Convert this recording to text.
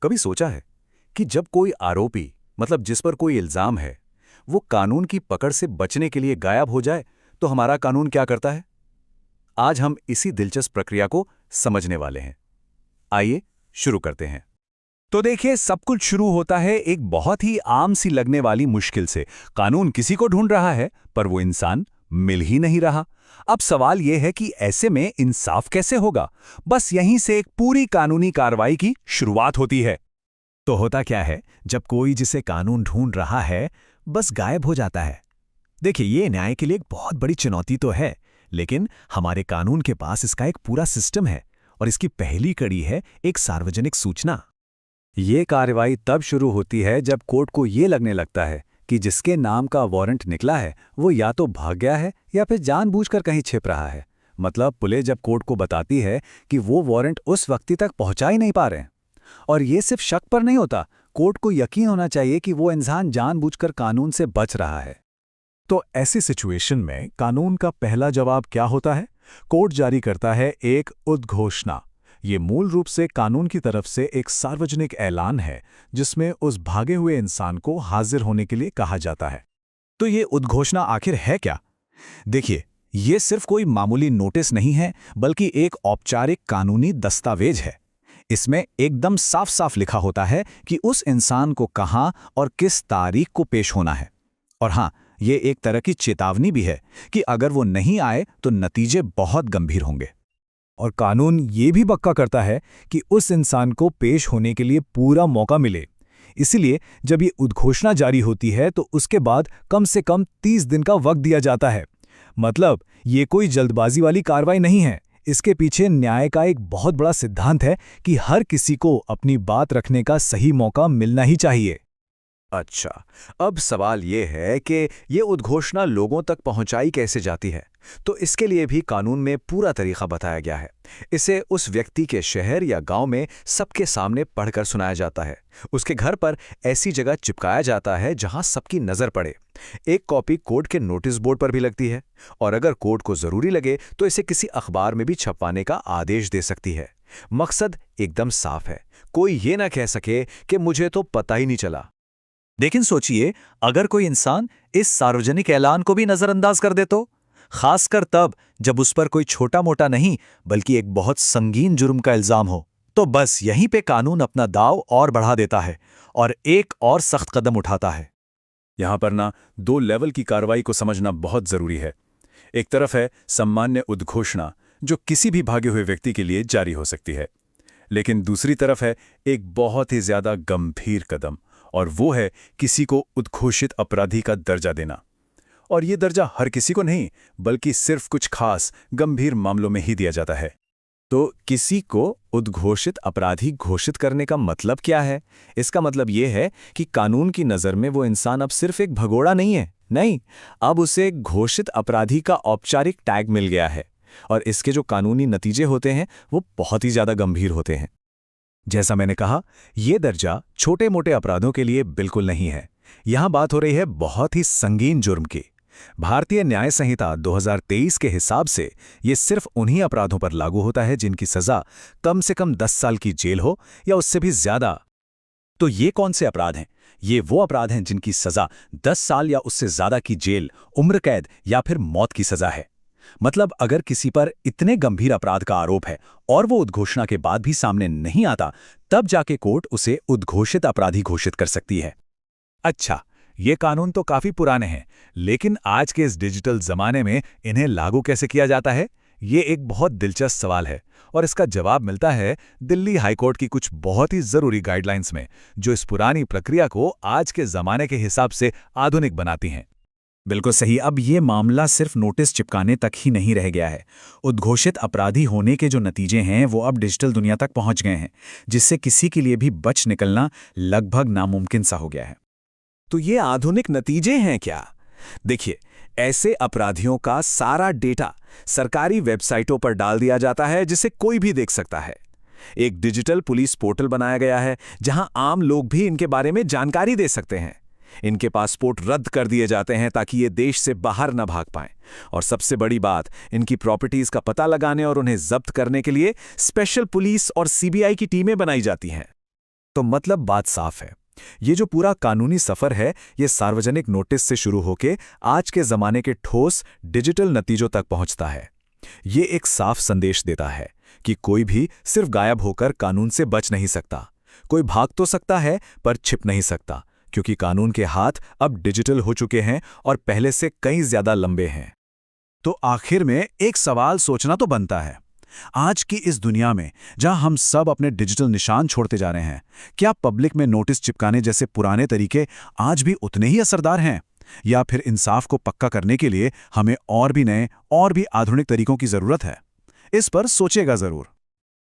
कभी सोचा है कि जब कोई आरोपी मतलब जिस पर कोई इल्जाम है वो कानून की पकड़ से बचने के लिए गायब हो जाए तो हमारा कानून क्या करता है? आज हम इसी दिलचस्प प्रक्रिया को समझने वाले हैं। आइए शुरू करते हैं। तो देखिए, सब कुछ शुरू होता है एक बहुत ही आम सी लगने वाली मुश्किल से। कानून किसी को ढूंढ रहा है पर वो इंसान मिल ही नहीं रहा। अब सवाल यह है कि ऐसे में इंसाफ कैसे होगा? बस यहीं से एक पूरी कानूनी कार्रवाई की शुरुआत होती है। तो होता क्या है जब कोई जिसे कानून ढूंढ रहा है बस गायब हो जाता है? देखिए, ये न्याय के लिए एक बहुत बड़ी चुनौती तो है, लेकिन हमारे कानून के पास इसका एक पूरा सिस्टम है और इसकी पहली कड़ी है एक सार्वजनिक सूचना। ये कार्रवाई तब शुरू होती है जब कोर्ट को ये लगने लगता है कि जिसके नाम का वारंट निकला है वो या तो भाग गया है या फिर जानबूझकर कहीं छिप रहा है। मतलब पुलिस जब कोर्ट को बताती है कि वो वारंट उस व्यक्ति तक पहुंचा ही नहीं पा रहे हैं। और ये सिर्फ शक पर नहीं होता, कोर्ट को यकीन होना चाहिए कि वो इंसान जानबूझकर कानून से बच रहा है। तो ऐसी सिचुएशन में कानून का पहला जवाब क्या होता है? कोर्ट जारी करता है एक उद्घोषणा। ये मूल रूप से कानून की तरफ से एक सार्वजनिक ऐलान है जिसमें उस भागे हुए इंसान को हाजिर होने के लिए कहा जाता है। तो ये उद्घोषणा आखिर है क्या? देखिए, ये सिर्फ कोई मामूली नोटिस नहीं है, बल्कि एक औपचारिक कानूनी दस्तावेज है। इसमें एकदम साफ साफ लिखा होता है कि उस इंसान को कहां और किस तारीख को पेश होना है। और हां, ये एक तरह की चेतावनी भी है कि अगर वो नहीं आए तो नतीजे बहुत गंभीर होंगे। और कानून ये भी पक्का करता है कि उस इंसान को पेश होने के लिए पूरा मौका मिले। इसीलिए जब ये उद्घोषणा जारी होती है तो उसके बाद कम से कम 30 दिन का वक्त दिया जाता है। मतलब ये कोई जल्दबाजी वाली कार्रवाई नहीं है। इसके पीछे न्याय का एक बहुत बड़ा सिद्धांत है कि हर किसी को अपनी बात रखने का सही मौका मिलना ही चाहिए। अच्छा, अब सवाल ये है कि ये उद्घोषणा लोगों तक पहुंचाई कैसे जाती है? तो इसके लिए भी कानून में पूरा तरीका बताया गया है। इसे उस व्यक्ति के शहर या गांव में सबके सामने पढ़कर सुनाया जाता है। उसके घर पर ऐसी जगह चिपकाया जाता है जहां सबकी नजर पड़े। एक कॉपी कोर्ट के नोटिस बोर्ड पर भी लगती है और अगर कोर्ट को जरूरी लगे तो इसे किसी अखबार में भी छपवाने का आदेश दे सकती है। मकसद एकदम साफ है, कोई ये ना कह सके कि मुझे तो पता ही नहीं चला। लेकिन सोचिए, अगर कोई इंसान इस सार्वजनिक ऐलान को भी नजरअंदाज कर दे तो? खासकर तब जब उस पर कोई छोटा मोटा नहीं बल्कि एक बहुत संगीन जुर्म का इल्जाम हो। तो बस यहीं पे कानून अपना दाव और बढ़ा देता है और एक और सख्त कदम उठाता है। यहां पर ना 2 लेवल की कार्रवाई को समझना बहुत जरूरी है। एक तरफ है सामान्य उद्घोषणा जो किसी भी भागे हुए व्यक्ति के लिए जारी हो सकती है, लेकिन दूसरी तरफ है एक बहुत ही ज्यादा गंभीर कदम, और वो है किसी को उद्घोषित अपराधी का दर्जा देना। और ये दर्जा हर किसी को नहीं बल्कि सिर्फ कुछ खास गंभीर मामलों में ही दिया जाता है। तो किसी को उद्घोषित अपराधी घोषित करने का मतलब क्या है? इसका मतलब ये है कि कानून की नज़र में वो इंसान अब सिर्फ एक भगोड़ा नहीं है। नहीं, अब उसे घोषित अपराधी का औपचारिक टैग मिल गया है और इसके जो कानूनी नतीजे होते हैं वो बहुत ही ज़्यादा गंभीर होते हैं। जैसा मैंने कहा, ये दर्जा छोटे मोटे अपराधों के लिए बिल्कुल नहीं है। यहां बात हो रही है बहुत ही संगीन जुर्म की। भारतीय न्याय संहिता 2023 के हिसाब से ये सिर्फ उन्हीं अपराधों पर लागू होता है जिनकी सजा कम से कम 10 साल की जेल हो या उससे भी ज्यादा। तो ये कौन से अपराध हैं? ये वो अपराध हैं जिनकी सजा 10 साल या उससे ज्यादा की जेल, उम्र कैद या फिर मौत की सजा है। मतलब अगर किसी पर इतने गंभीर अपराध का आरोप है और वो उद्घोषणा के बाद भी सामने नहीं आता, तब जाके कोर्ट उसे उद्घोषित अपराधी घोषित कर सकती है। अच्छा, ये कानून तो काफी पुराने हैं, लेकिन आज के इस डिजिटल जमाने में इन्हें लागू कैसे किया जाता है? ये एक बहुत दिलचस्प सवाल है और इसका जवाब मिलता है दिल्ली हाईकोर्ट की कुछ बहुत ही जरूरी गाइडलाइंस में, जो इस पुरानी प्रक्रिया को आज के जमाने के हिसाब से आधुनिक बनाती हैं। बिल्कुल सही। अब ये मामला सिर्फ नोटिस चिपकाने तक ही नहीं रह गया है। उद्घोषित अपराधी होने के जो नतीजे हैं वो अब डिजिटल दुनिया तक पहुंच गए हैं, जिससे किसी के लिए भी बच निकलना लगभग नामुमकिन सा हो गया है। तो ये आधुनिक नतीजे हैं क्या? देखिए, ऐसे अपराधियों का सारा डेटा सरकारी वेबसाइटों पर डाल दिया जाता है जिसे कोई भी देख सकता है। एक डिजिटल पुलिस पोर्टल बनाया गया है जहां आम लोग भी इनके बारे में जानकारी दे सकते हैं। इनके पासपोर्ट रद्द कर दिए जाते हैं ताकि ये देश से बाहर न भाग पाएं। और सबसे बड़ी बात, इनकी प्रॉपर्टीज का पता लगाने और उन्हें जब्त करने के लिए स्पेशल पुलिस और सीबीआई की टीमें बनाई जाती हैं। तो मतलब बात साफ है। ये जो पूरा कानूनी सफर है, ये सार्वजनिक नोटिस से शुरू होके आज के जमाने के ठोस डिजिटल नतीजों तक पहुंचता है। ये एक साफ संदेश देता है कि कोई भी सिर्फ गायब होकर कानून से बच नहीं सकता। कोई भाग तो सकता है पर छिप नहीं सकता, क्योंकि कानून के हाथ अब डिजिटल हो चुके हैं और पहले से कई ज्यादा लंबे हैं। तो आखिर में एक सवाल सोचना तो बनता है, आज की इस दुनिया में जहां हम सब अपने डिजिटल निशान छोड़ते जा रहे हैं, क्या पब्लिक में नोटिस चिपकाने जैसे पुराने तरीके आज भी उतने ही असरदार हैं? या फिर इंसाफ को पक्का करने के लिए हमें और भी नए और भी आधुनिक तरीकों की जरूरत है? इस पर सोचेगा जरूर।